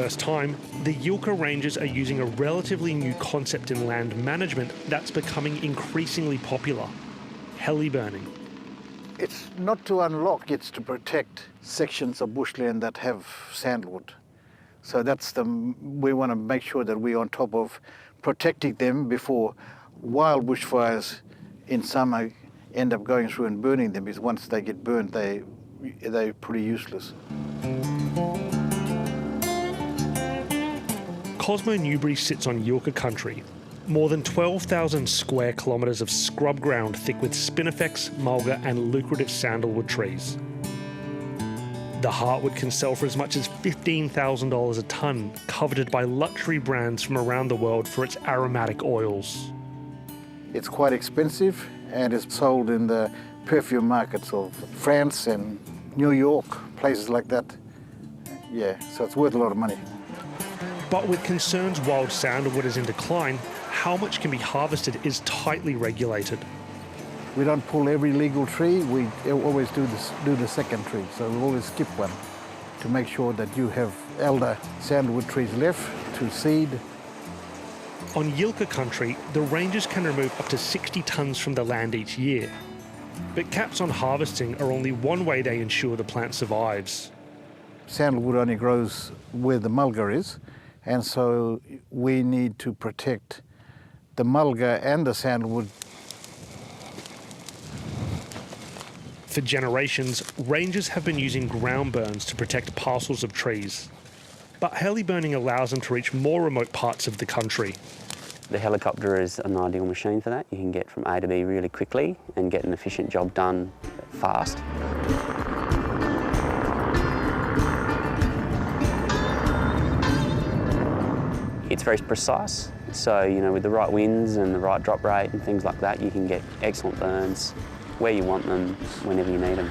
first time, the Yilka Rangers are using a relatively new concept in land management that's becoming increasingly popular: heli burning. It's not to unlock, it's to protect sections of bushland that have sandalwood. So we want to make sure that we're on top of protecting them before wild bushfires in summer end up going through and burning them, because once they get burnt, they're pretty useless. Cosmo Newbury sits on Yilka country, more than 12,000 square kilometres of scrub ground thick with spinifex, mulga and lucrative sandalwood trees. The heartwood can sell for as much as $15,000 a tonne, coveted by luxury brands from around the world for its aromatic oils. It's quite expensive and it's sold in the perfume markets of France and New York, places like that. Yeah, so it's worth a lot of money. But with concerns wild sandalwood is in decline, how much can be harvested is tightly regulated. We don't pull every legal tree, we always do the second tree, so we always skip one to make sure that you have elder sandalwood trees left to seed. On Yilka country, the rangers can remove up to 60 tonnes from the land each year. But caps on harvesting are only one way they ensure the plant survives. Sandalwood only grows where the mulga is, and so we need to protect the mulga and the sandalwood. For generations, rangers have been using ground burns to protect parcels of trees. But heli burning allows them to reach more remote parts of the country. The helicopter is an ideal machine for that. You can get from A to B really quickly and get an efficient job done fast. It's very precise, so with the right winds and the right drop rate and things like that, you can get excellent burns where you want them, whenever you need them.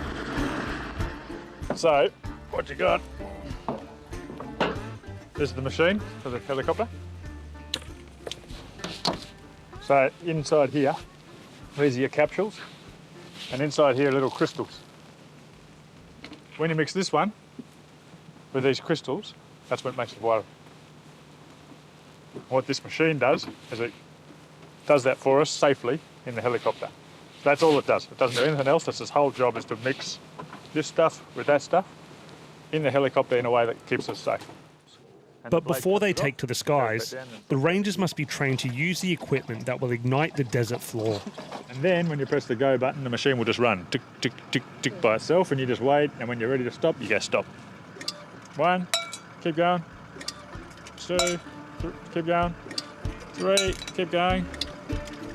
So, what you got? This is the machine for the helicopter. So inside here, these are your capsules, and inside here are little crystals. When you mix this one with these crystals, that's what makes it water. What this machine does is it does that for us safely in the helicopter. That's all it does. It doesn't do anything else. That's its whole job, is to mix this stuff with that stuff in the helicopter in a way that keeps us safe. But before they take to the skies, the rangers must be trained to use the equipment that will ignite the desert floor. And then when you press the go button, the machine will just run tick, tick, tick, tick by itself, and you just wait, and when you're ready to stop, you go stop. 1, keep going. 2, keep going. 3, keep going.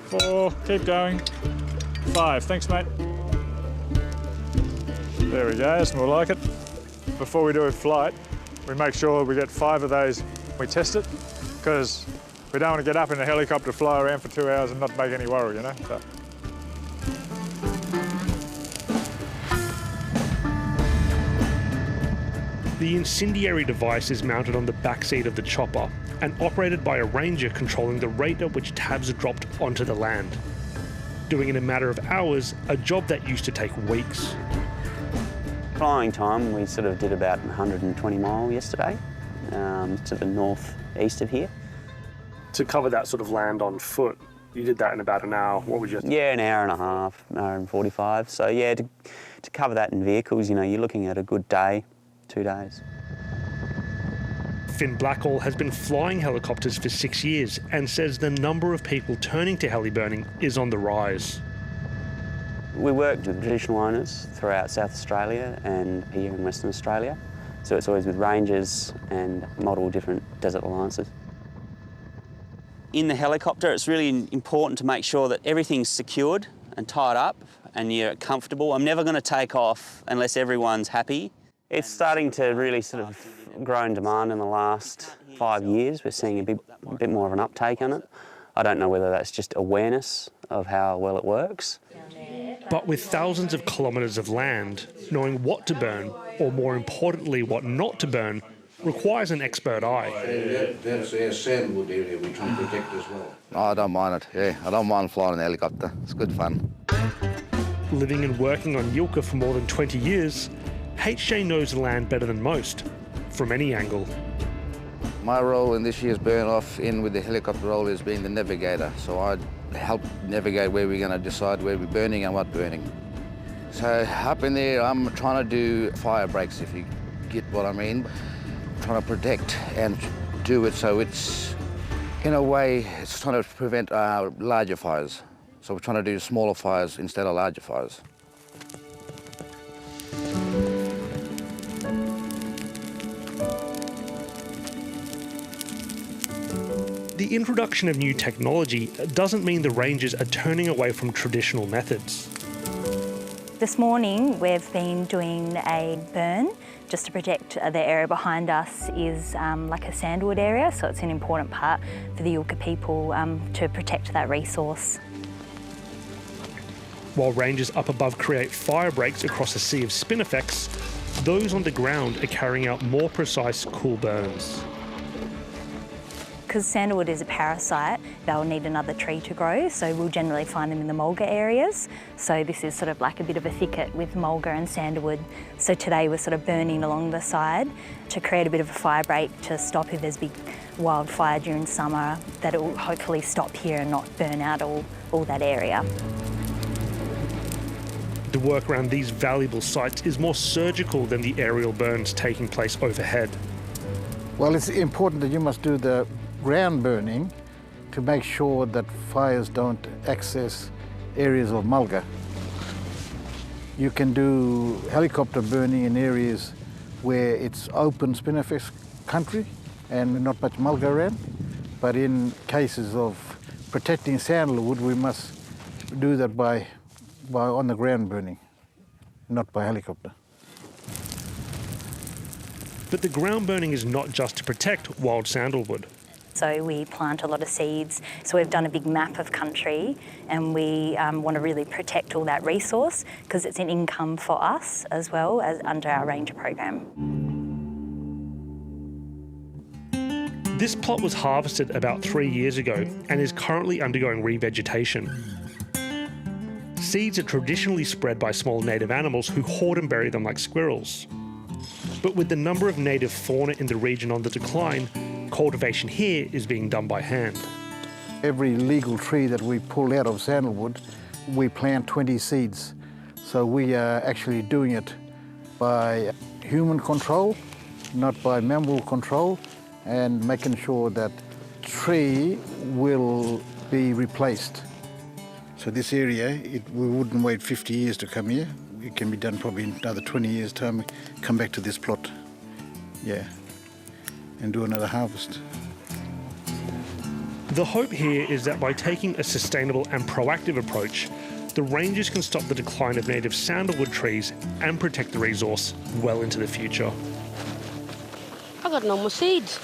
4, keep going. 5, thanks mate. There we go, that's more like it. Before we do a flight, we make sure we get 5 of those. We test it, because we don't want to get up in a helicopter, fly around for 2 hours and not make any worry, So. The incendiary device is mounted on the backseat of the chopper and operated by a ranger controlling the rate at which tabs are dropped onto the land. Doing in a matter of hours, a job that used to take weeks. Flying time, we sort of did about 120 mile yesterday to the northeast of here. To cover that sort of land on foot, you did that in about an hour. What would you? Yeah, an hour and a half, an hour and 45. So yeah, to cover that in vehicles, you're looking at a good day, 2 days. Finn Blackall has been flying helicopters for 6 years and says the number of people turning to heli burning is on the rise. We worked with traditional owners throughout South Australia and here in Western Australia. So it's always with rangers and multiple different desert alliances. In the helicopter, it's really important to make sure that everything's secured and tied up and you're comfortable. I'm never going to take off unless everyone's happy. It's starting to really sort of grow in demand in the last 5 years. We're seeing a bit more of an uptake on it. I don't know whether that's just awareness of how well it works. But with thousands of kilometres of land, knowing what to burn, or more importantly, what not to burn, requires an expert eye. That's our Sandalwood area we try to protect as well. Oh, I don't mind it, yeah. I don't mind flying an helicopter. It's good fun. Living and working on Yilka for more than 20 years, HJ knows the land better than most, from any angle. My role in this year's burn-off in with the helicopter role is being the navigator. So I help navigate where we're going to decide where we're burning and what burning. So up in there, I'm trying to do fire breaks, if you get what I mean. Trying to protect and do it so it's, in a way, it's trying to prevent larger fires. So we're trying to do smaller fires instead of larger fires. The introduction of new technology doesn't mean the rangers are turning away from traditional methods. This morning we've been doing a burn just to protect the area behind us is like a sandalwood area, so it's an important part for the Yilka people to protect that resource. While rangers up above create fire breaks across a sea of spinifex, those on the ground are carrying out more precise cool burns. Because sandalwood is a parasite, they'll need another tree to grow, so we'll generally find them in the mulga areas. So this is sort of like a bit of a thicket with mulga and sandalwood. So today we're sort of burning along the side to create a bit of a fire break to stop if there's big wildfire during summer, that it will hopefully stop here and not burn out all that area. The work around these valuable sites is more surgical than the aerial burns taking place overhead. Well, it's important that you must do the ground burning to make sure that fires don't access areas of mulga. You can do helicopter burning in areas where it's open spinifex country and not much mulga around, but in cases of protecting sandalwood, we must do that by on the ground burning, not by helicopter. But the ground burning is not just to protect wild sandalwood. So we plant a lot of seeds. So we've done a big map of country and we want to really protect all that resource because it's an income for us as well as under our ranger program. This plot was harvested about 3 years ago and is currently undergoing revegetation. Seeds are traditionally spread by small native animals who hoard and bury them like squirrels. But with the number of native fauna in the region on the decline, cultivation here is being done by hand. Every legal tree that we pull out of sandalwood, we plant 20 seeds. So we are actually doing it by human control, not by mammal control, and making sure that tree will be replaced. So this area, we wouldn't wait 50 years to come here. It can be done probably in another 20 years' time, come back to this plot, yeah, and do another harvest. The hope here is that by taking a sustainable and proactive approach, the rangers can stop the decline of native sandalwood trees and protect the resource well into the future. I got no more seeds.